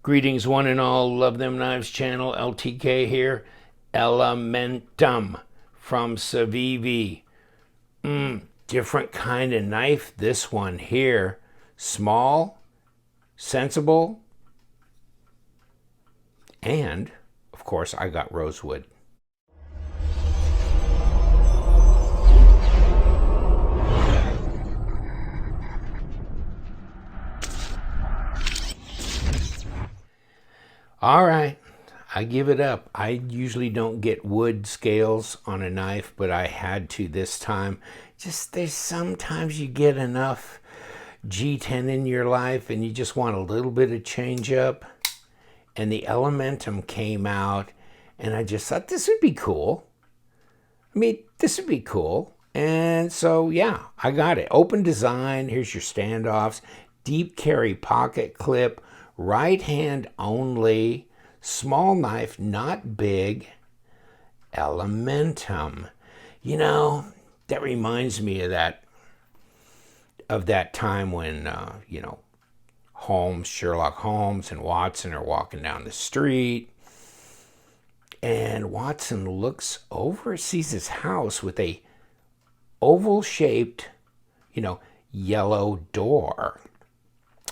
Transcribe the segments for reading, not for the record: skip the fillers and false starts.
Greetings one and all, Love Them Knives channel, LTK here. Elementum from Civivi. Different kind of knife. This one here, small, sensible, and of course I got rosewood. All right, I give it up. I usually don't get wood scales on a knife, but I had to this time. Just there's sometimes you get enough G10 in your life and you just want a little bit of change up. And the Elementum came out and I just thought this would be cool. I mean, this would be cool. And so, yeah, I got it. Open design. Here's your standoffs. Deep carry pocket clip. Right hand only, small knife, not big, Elementum. You know, that reminds me of that time when, Holmes, Sherlock Holmes and Watson are walking down the street. And Watson looks over, sees his house with a oval-shaped, yellow door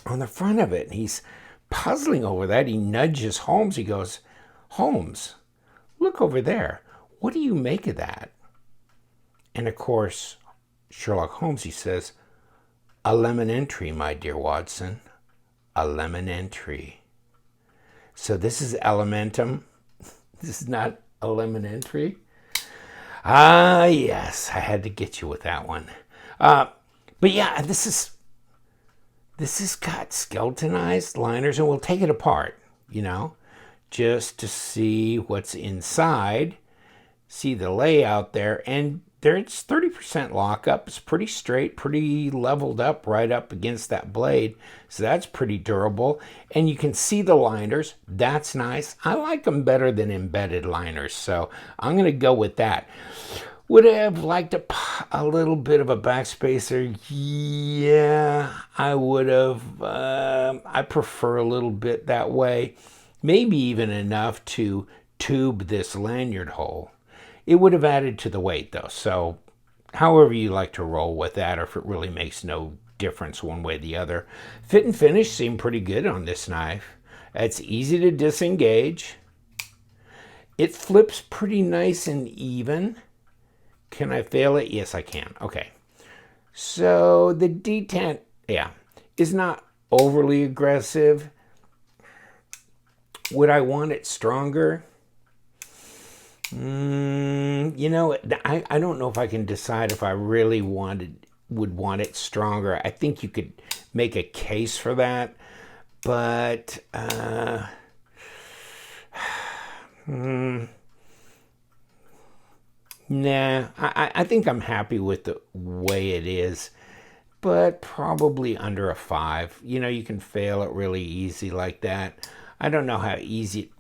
on the front of it. And he's puzzling over that. He nudges Holmes. He goes, "Holmes, look over there. What do you make of that?" And of course, Sherlock Holmes, he says, "A lemon entry, my dear Watson. A lemon entry." So this is Elementum. This is not a lemon entry. Ah, yes, I had to get you with that one. But yeah, this has got skeletonized liners, and we'll take it apart, just to see what's inside, see the layout there. And there's 30% lockup. It's pretty straight, pretty leveled up right up against that blade. So that's pretty durable. And you can see the liners. That's nice. I like them better than embedded liners. So I'm going to go with that. Would I have liked a little bit of a backspacer? Yeah, I would have. I prefer a little bit that way. Maybe even enough to tube this lanyard hole. It would have added to the weight though. So however you like to roll with that, or if it really makes no difference one way or the other. Fit and finish seem pretty good on this knife. It's easy to disengage. It flips pretty nice and even. Can I fail it? Yes, I can. Okay. So the detent, is not overly aggressive. Would I want it stronger? I don't know if I can decide if I really would want it stronger. I think you could make a case for that, but nah, I think I'm happy with the way it is, but probably under a 5. You can fail it really easy like that. I don't know how easy.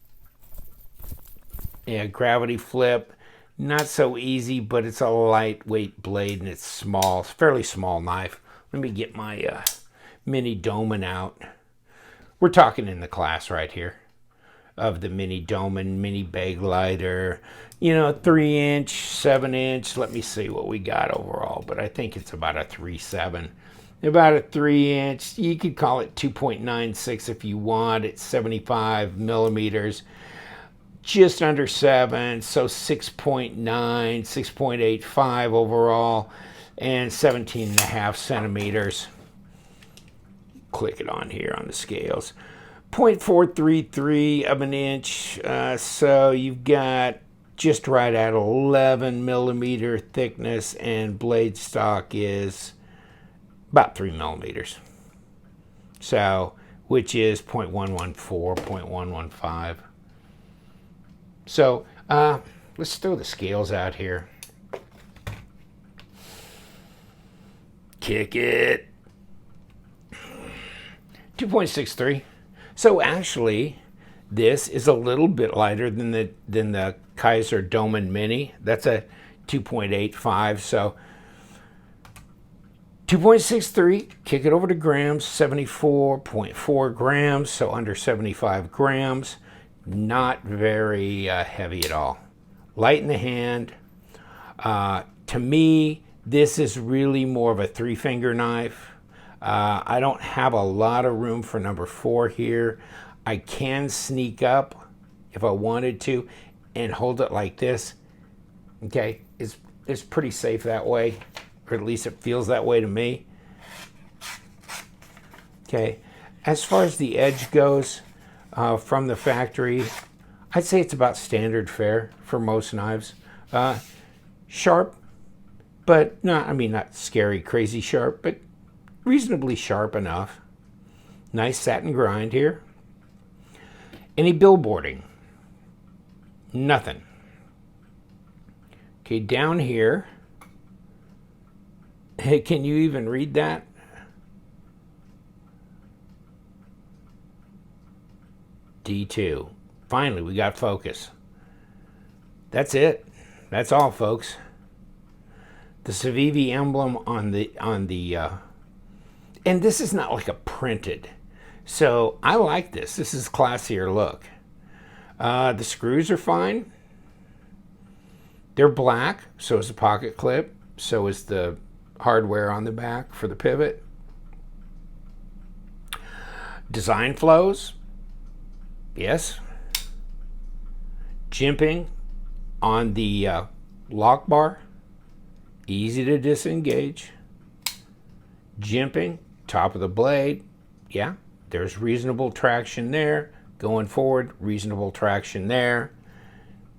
Yeah, gravity flip, not so easy, but it's a lightweight blade and it's small, fairly small knife. Let me get my mini Doman out. We're talking in the class right here of the mini Doman, mini bag lighter, 3-inch, 7-inch. Let me see what we got overall, but I think it's about a 3.7. About a 3-inch. You could call it 2.96 if you want. It's 75 millimeters. Just under 7, so 6.9, 6.85 overall, and 17.5 centimeters. Click it on here on the scales. 0.433 of an inch, so you've got just right at 11 millimeter thickness, and blade stock is about 3 millimeters. So, which is 0.114, 0.115. So let's throw the scales out here. Kick it. 2.63. So actually, this is a little bit lighter than the Kaiser Doman Mini. That's a 2.85. So 2.63, kick it over to grams, 74.4 grams, so under 75 grams. Not very heavy at all. Light in the hand. To me, this is really more of a 3-finger knife. I don't have a lot of room for number 4 here. I can sneak up if I wanted to and hold it like this. Okay, it's pretty safe that way, or at least it feels that way to me. Okay, as far as the edge goes from the factory, I'd say it's about standard fare for most knives. Sharp, but not scary, crazy sharp, but reasonably sharp enough. Nice satin grind here. Any billboarding? Nothing. Okay, down here, hey, can you even read that? D2. Finally, we got focus. That's it. That's all, folks. The Civivi emblem on the and this is not like a printed. So I like this. This is a classier look. The screws are fine. They're black, so is the pocket clip, so is the hardware on the back for the pivot. Design flows, yes. Jimping on the lock bar, easy to disengage. Jimping, top of the blade, yeah, there's reasonable traction there. Going forward, reasonable traction there.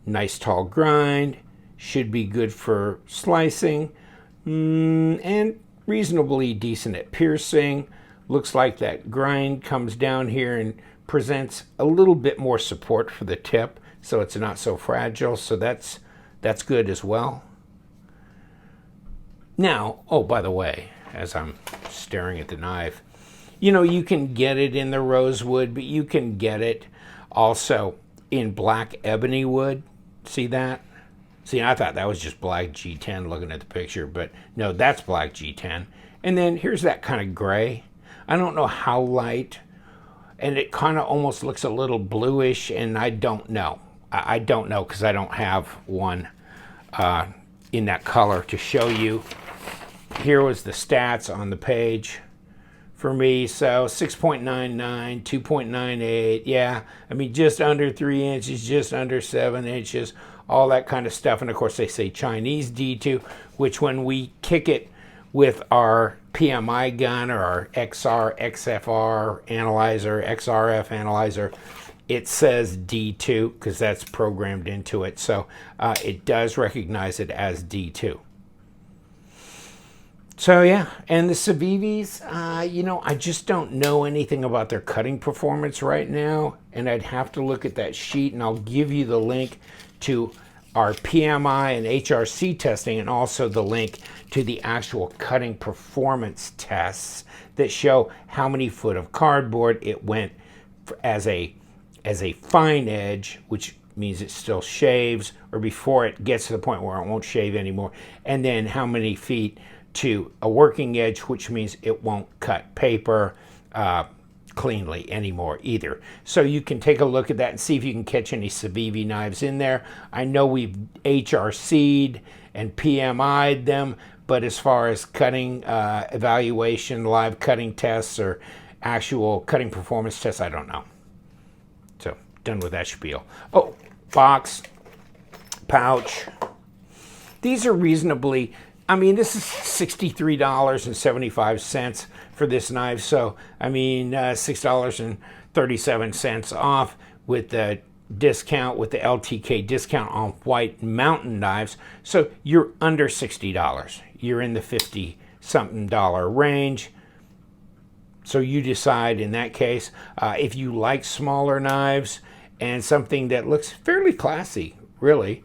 Nice tall grind. Should be good for slicing, and reasonably decent at piercing. Looks like that grind comes down here and presents a little bit more support for the tip, so it's not so fragile, so that's good as well. Now, oh, by the way, as I'm staring at the knife, you can get it in the rosewood, but you can get it also in black ebony wood. See that? See, I thought that was just black G10 looking at the picture, but no, that's black G10. And then here's that kind of gray. I don't know how light, and it kind of almost looks a little bluish, and I don't know. I don't know because I don't have one in that color to show you. Here was the stats on the page for me. So 6.99, 2.98, yeah. Just under 3 inches, just under 7 inches. All that kind of stuff. And of course they say Chinese D2, which when we kick it with our PMI gun or our XR, XFR analyzer, XRF analyzer, it says D2 because that's programmed into it. So it does recognize it as D2. So yeah, and the Civivis, I just don't know anything about their cutting performance right now, and I'd have to look at that sheet, and I'll give you the link to our PMI and HRC testing, and also the link to the actual cutting performance tests that show how many foot of cardboard it went as a fine edge, which means it still shaves, or before it gets to the point where it won't shave anymore, and then how many feet to a working edge, which means it won't cut paper cleanly anymore either. So you can take a look at that and see if you can catch any Civivi knives in there. I know we've HRC'd and PMI'd them, but as far as cutting evaluation, live cutting tests, or actual cutting performance tests, I don't know. So done with that spiel. Oh, box, pouch. These are reasonably, this is $63.75 for this knife. So, $6.37 off with the discount, with the LTK discount on white mountain knives. So you're under $60. You're in the 50-something dollar range. So you decide in that case, if you like smaller knives and something that looks fairly classy, really.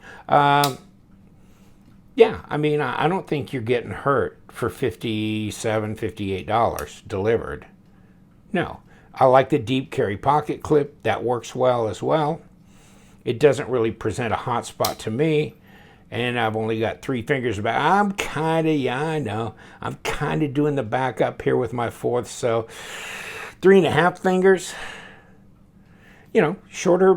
Yeah, I don't think you're getting hurt for $57, $58 delivered. No. I like the deep carry pocket clip. That works well as well. It doesn't really present a hot spot to me. and I've only got 3 fingers back. I'm kind of, yeah, I know. I'm kind of doing the back up here with my 4th, so 3.5 fingers. Shorter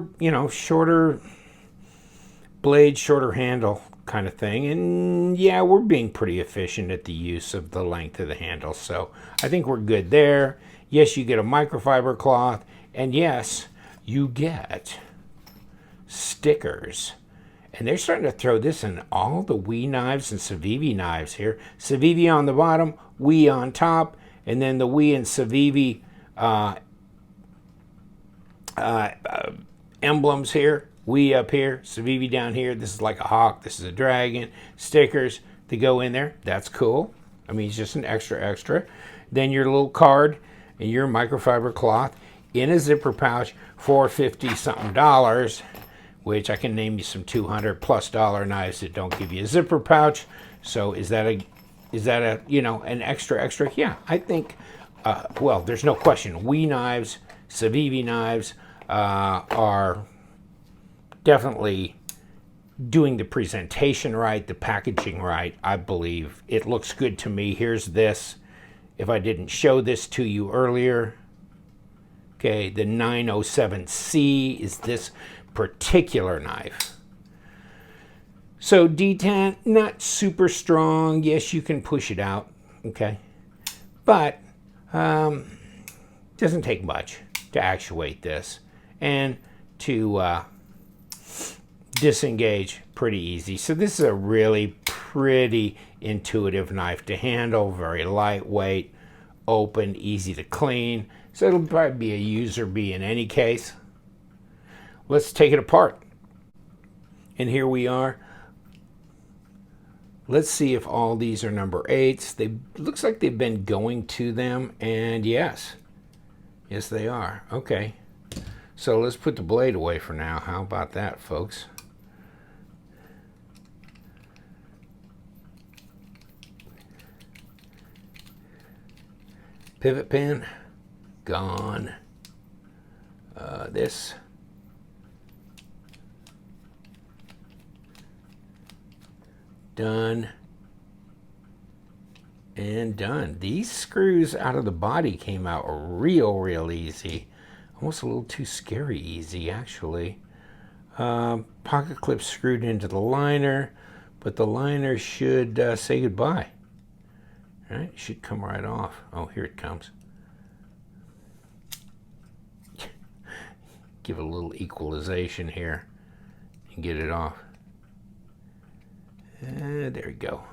blade, shorter handle kind of thing. And yeah, we're being pretty efficient at the use of the length of the handle. So I think we're good there. Yes, you get a microfiber cloth. And yes, you get stickers. And they're starting to throw this in all the WE knives and Civivi knives here. Civivi on the bottom, WE on top, and then the WE and Civivi emblems here. WE up here, Civivi down here. This is like a hawk. This is a dragon. Stickers to go in there. That's cool. I mean, it's just an extra. Then your little card and your microfiber cloth in a zipper pouch for $50-something, which I can name you some $200+ knives that don't give you a zipper pouch. So is that a an extra? Yeah, I think. Well, there's no question. WE knives, Civivi knives are definitely doing the presentation right, the packaging right. I believe it looks good to me. Here's this. If I didn't show this to you earlier, okay, the 907C is this particular knife. So detent, not super strong. Yes, you can push it out, okay, but doesn't take much to actuate this, and to disengage pretty easy. So this is a really pretty intuitive knife to handle, very lightweight, open, easy to clean. So it'll probably be a user bee in any case. Let's take it apart. And here we are. Let's see if all these are number 8s. Looks like they've been going to them, and yes, they are. Okay, so let's put the blade away for now. How about that, folks? Pivot pin, gone. This. Done. And done. These screws out of the body came out real easy. Almost a little too scary easy, actually. Pocket clip screwed into the liner, but the liner should say goodbye. All right, it should come right off. Oh, here it comes. Give it a little equalization here and get it off. There we go.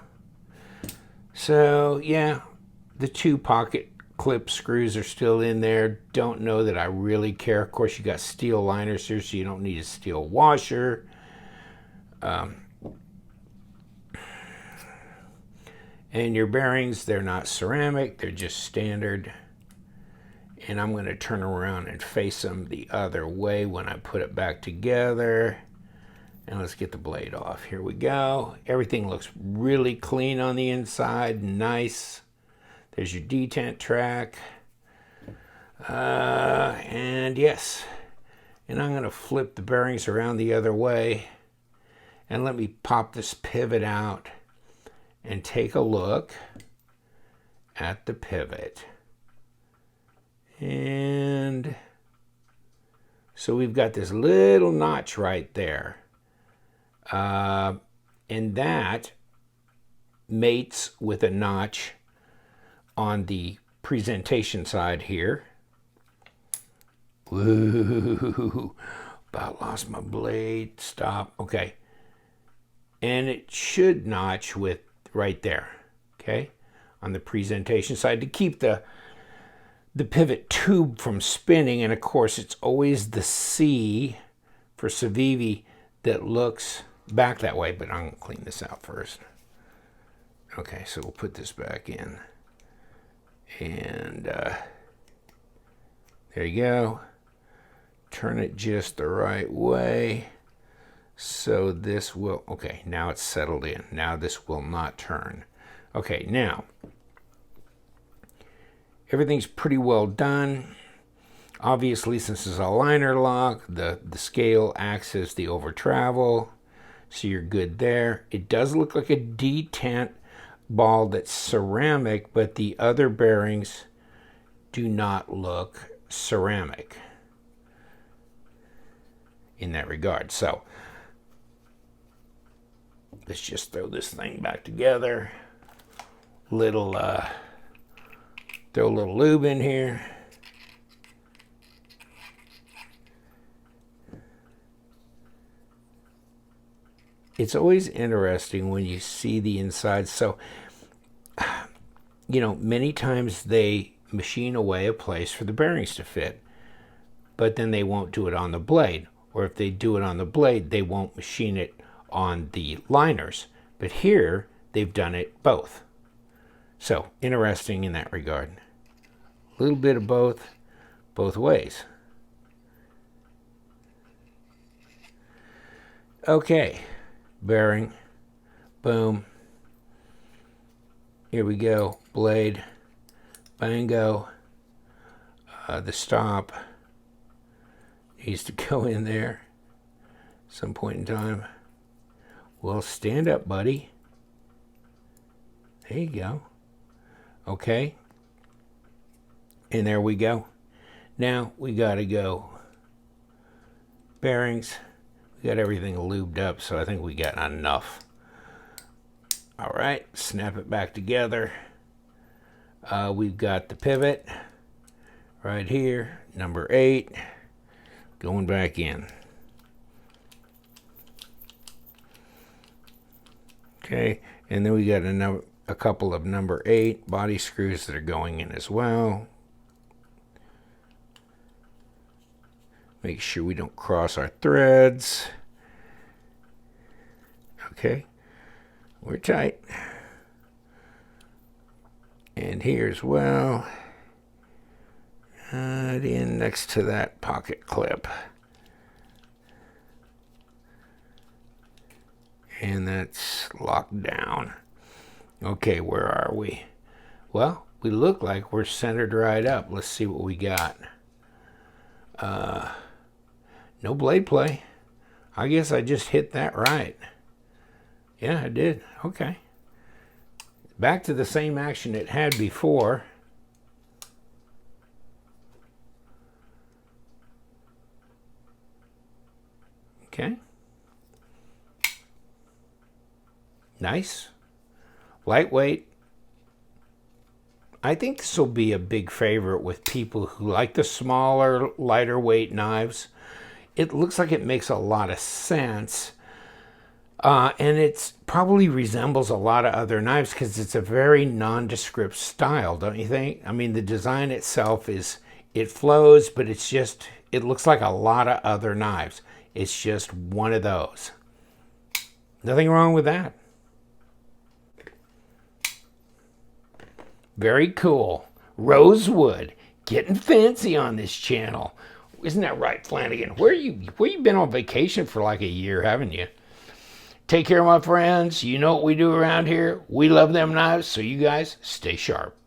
So yeah, the 2 pocket clip screws are still in there. Don't know that I really care. Of course, you got steel liners here, so you don't need a steel washer. And your bearings, they're not ceramic, they're just standard. And I'm going to turn around and face them the other way when I put it back together. And let's get the blade off. Here we go. Everything looks really clean on the inside. Nice. There's your detent track. And yes. And I'm going to flip the bearings around the other way. And let me pop this pivot out and take a look at the pivot. And so we've got this little notch right there. And that mates with a notch on the presentation side here. Woo, about lost my blade. Stop. Okay. And it should notch with right there. Okay. On the presentation side to keep the pivot tube from spinning. And of course, it's always the C for Civivi that looks back that way, but I'm going to clean this out first. Okay, so we'll put this back in. And there you go. Turn it just the right way. So this will, okay, now it's settled in. Now this will not turn. Okay, now, everything's pretty well done. Obviously, since it's a liner lock, the scale acts as the over travel. So you're good there. It does look like a detent ball that's ceramic, but the other bearings do not look ceramic in that regard. So let's just throw this thing back together. Throw a little lube in here. It's always interesting when you see the inside. So, you know, many times they machine away a place for the bearings to fit, but then they won't do it on the blade. Or if they do it on the blade, they won't machine it on the liners. But here, they've done it both. So, interesting in that regard. A little bit of both ways. Okay. Bearing, boom, here we go, blade, bango, the stop needs to go in there some point in time. Well, stand up, buddy. There you go. Okay, and there we go. Now we gotta go bearings. We got everything lubed up, so I think we got enough. All right, snap it back together. We've got the pivot right here, number 8, going back in. Okay, and then we got a couple of number 8 body screws that are going in as well. Make sure we don't cross our threads. Okay, we're tight. And here as well. In next to that pocket clip. And that's locked down. Okay, where are we? Well, we look like we're centered right up. Let's see what we got. No blade play. I guess I just hit that right. Yeah, I did. Okay. Back to the same action it had before. Okay. Nice. Lightweight. I think this will be a big favorite with people who like the smaller, lighter weight knives. It looks like it makes a lot of sense. And it probably resembles a lot of other knives because it's a very nondescript style, don't you think? I mean, the design itself it flows, but it looks like a lot of other knives. It's just one of those. Nothing wrong with that. Very cool. Rosewood. Getting fancy on this channel. Isn't that right, Flanagan? Where you been on vacation for like a year, haven't you? Take care, my friends. You know what we do around here. We love them knives, so you guys stay sharp.